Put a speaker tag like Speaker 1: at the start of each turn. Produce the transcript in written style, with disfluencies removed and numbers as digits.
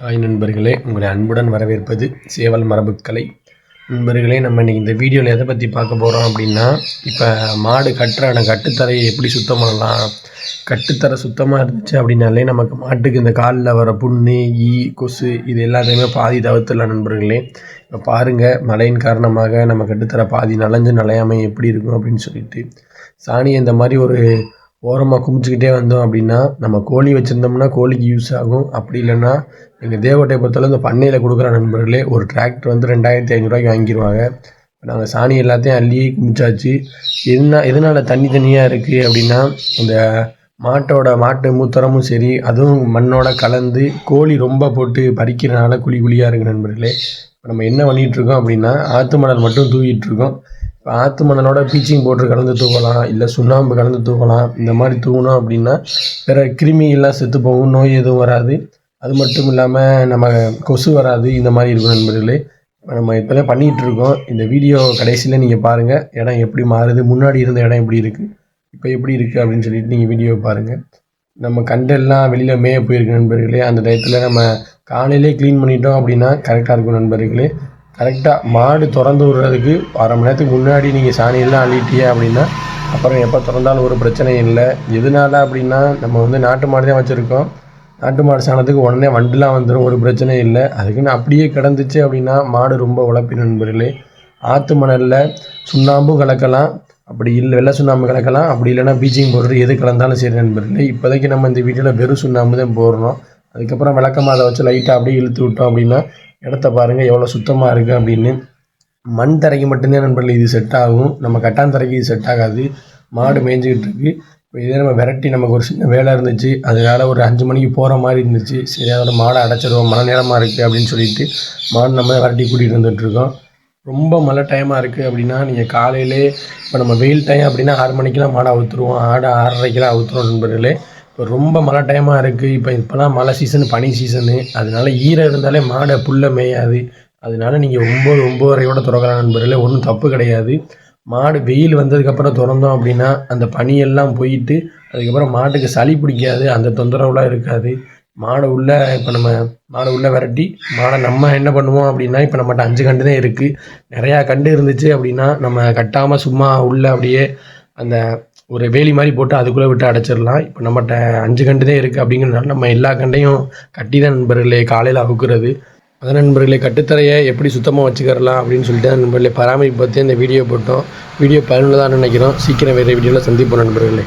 Speaker 1: Hi நண்பர்களே, உங்களை அன்புடன் வரவேற்பது சேவல் மரபுக்கலை. நண்பர்களே, நம்ம இன்றைக்கி இந்த வீடியோவில் எதை பற்றி பார்க்க போகிறோம் அப்படின்னா, இப்போ மாடு கட்டுற கட்டுத்தரையை எப்படி சுத்தம் பண்ணலாம். கட்டுத்தரை சுத்தமாக இருந்துச்சு அப்படின்னாலே நமக்கு மாட்டுக்கு இந்த காலில் வர புண்ணு, ஈ, கொசு இது எல்லாத்தையுமே பாதி தவிர்த்துடலாம் நண்பர்களே. இப்போ பாருங்கள், மழையின் காரணமாக நம்ம கட்டுத்தரை பாதி நனையாமல் எப்படி இருக்கும் அப்படின்னு சொல்லிட்டு சாணியை இந்த மாதிரி ஒரு ஓரமாக குமிச்சிக்கிட்டே வந்தோம் அப்படின்னா நம்ம கோழி வச்சுருந்தோம்னா கோழிக்கு யூஸ் ஆகும். அப்படி இல்லைன்னா எங்கள் தேவட்டையை பொறுத்தவரை இந்த பண்ணையில் கொடுக்குற நண்பர்களே ஒரு டிராக்டர் வந்து 2500 வாங்கிடுவாங்க. நாங்கள் சாணி எல்லாத்தையும் அள்ளி குமிச்சாச்சு. எதனால் தனியாக இருக்குது அப்படின்னா, இந்த மாட்டு மூத்திரமும் சரி அதுவும் மண்ணோட கலந்து கோழி ரொம்ப போட்டு பறிக்கிறனால குழியாக இருக்குது நண்பர்களே. நம்ம என்ன பண்ணிகிட்ருக்கோம் அப்படின்னா, ஆற்று மணல் மட்டும் தூவிட்டுருக்கோம். இப்போ ஆற்று மணலோட பீச்சிங் பவுட்ரு கலந்து தூவலாம், இல்லை சுண்ணாம்பு கலந்து தூவலாம். இந்த மாதிரி தூவினோம் அப்படின்னா வேறு கிருமியெல்லாம் செத்து போகும், நோய் எதுவும் வராது. அது மட்டும் இல்லாமல் நம்ம கொசு வராது. இந்த மாதிரி இருக்கும் நண்பர்களே. நம்ம இப்போ தான் பண்ணிகிட்ருக்கோம். இந்த வீடியோ கடைசியில் நீங்கள் பாருங்கள், இடம் எப்படி மாறுது, முன்னாடி இருந்த இடம் எப்படி இருக்குது, இப்போ எப்படி இருக்குது அப்படின்னு சொல்லிட்டு நீங்கள் வீடியோ பாருங்கள். நம்ம கண்டெல்லாம் வெளியில் மேய போயிருக்கு நண்பர்களே. அந்த டயத்தில் நம்ம காலையிலே க்ளீன் பண்ணிட்டோம் அப்படின்னா கரெக்டாக இருக்கும் நண்பர்களே. கரெக்டாக மாடு திறந்து விடுறதுக்கு அரை மணி நேரத்துக்கு முன்னாடி நீங்கள் சாணியெல்லாம் அள்ளிட்டியே அப்படின்னா அப்புறம் எப்போ திறந்தாலும் ஒரு பிரச்சனையும் இல்லை. எதனால அப்படின்னா, நம்ம வந்து நாட்டு மாடு தான் வச்சுருக்கோம். நாட்டு மாடு சாணத்துக்கு உடனே வண்டுலாம் வந்துடும், ஒரு பிரச்சனையும் இல்லை. அதுக்குன்னு அப்படியே கிடந்துச்சு அப்படின்னா மாடு ரொம்ப உழப்பி நண்பர்களே. ஆற்று மணலில் சுண்ணாம்பும் கலக்கலாம், அப்படி இல்லை வெள்ளை சுண்ணாம்பு கலக்கலாம், அப்படி இல்லைன்னா பீச்சிங் பவுடர் எது கலந்தாலும் சரி நண்பர்களே. இப்போதைக்கு நம்ம இந்த வீடியோவில் வெறும் சுண்ணாம்பு தான் போடுறோம். அதுக்கப்புறம் விளக்கமாக அதை வச்சு லைட்டாக அப்படியே இழுத்து விட்டோம் அப்படின்னா இடத்த பாருங்கள் எவ்வளோ சுத்தமாக இருக்குது அப்படின்னு. மண் தரைக்கு மட்டும்தான் நண்பர்கள் இது செட் ஆகும், நம்ம கட்டாந்தரைக்கு இது செட் ஆகாது. மாடு மேய்ஞ்சிக்கிட்டு இருக்குது. இப்போ இதே நம்ம விரட்டி நமக்கு ஒரு சின்ன வேலை இருந்துச்சு, அதனால் ஒரு 5 மணிக்கு போகிற மாதிரி இருந்துச்சு. சரி அதோட மாடை அடைச்சிடுவோம், மழை நேரமாக இருக்குது அப்படின்னு சொல்லிட்டு மாடு நம்ம விரட்டி கூட்டிகிட்டு வந்துட்டுருக்கோம். ரொம்ப மழை டைமாக இருக்குது அப்படின்னா நீங்கள் காலையிலே, இப்போ நம்ம வெயில் டைம் அப்படின்னா 6 மணிக்கெலாம் மாடை அவுத்துருவோம், 6:30க்கெலாம் அவுத்துருவோம் நண்பர்களே. இப்போ ரொம்ப மழை டைமாக இருக்குது. இப்போலாம் மழை சீசனு, பனி சீசனு, அதனால ஈரம் இருந்தாலே மாடை புல்லை மேயாது. அதனால நீங்கள் 9:30 திறக்கலாம் நண்பர்களே, ஒன்றும் தப்பு கிடையாது. மாடு வெயில் வந்ததுக்கப்புறம் திறந்தோம் அப்படின்னா அந்த பனியெல்லாம் போயிட்டு அதுக்கப்புறம் மாட்டுக்கு சளி பிடிக்காது, அந்த தொந்தரவுலாம் இருக்காது. இப்போ நம்ம மாடை உள்ளே விரட்டி மாடை நம்ம என்ன பண்ணுவோம் அப்படின்னா, இப்போ நம்மகிட்ட 5 கண்டு தான் இருக்குது. நிறையா கண்டு இருந்துச்சு அப்படின்னா நம்ம கட்டாமல் சும்மா உள்ளே அப்படியே அந்த ஒரு வேலி மாதிரி போட்டு அதுக்குள்ளே விட்டு அடைச்சிடலாம். இப்போ நம்மகிட்ட 5 கண்டு தான் இருக்குது. அப்படிங்கிறதுனால நம்ம எல்லா கண்டையும் கட்டி தான் நண்பர்களே காலையில் அவுக்குறது. அதான் நண்பர்களே, கட்டுத்தரையை எப்படி சுத்தமாக வச்சுக்கிறலாம் அப்படின்னு சொல்லிட்டு நண்பர்களே பராமரிப்பு பற்றி இந்த வீடியோ போட்டோம். வீடியோ பயனுள்ளதாக நினைக்கிறோம். சீக்கிரம் வேறு வீடியோவில் சந்திப்போம் நண்பர்களே.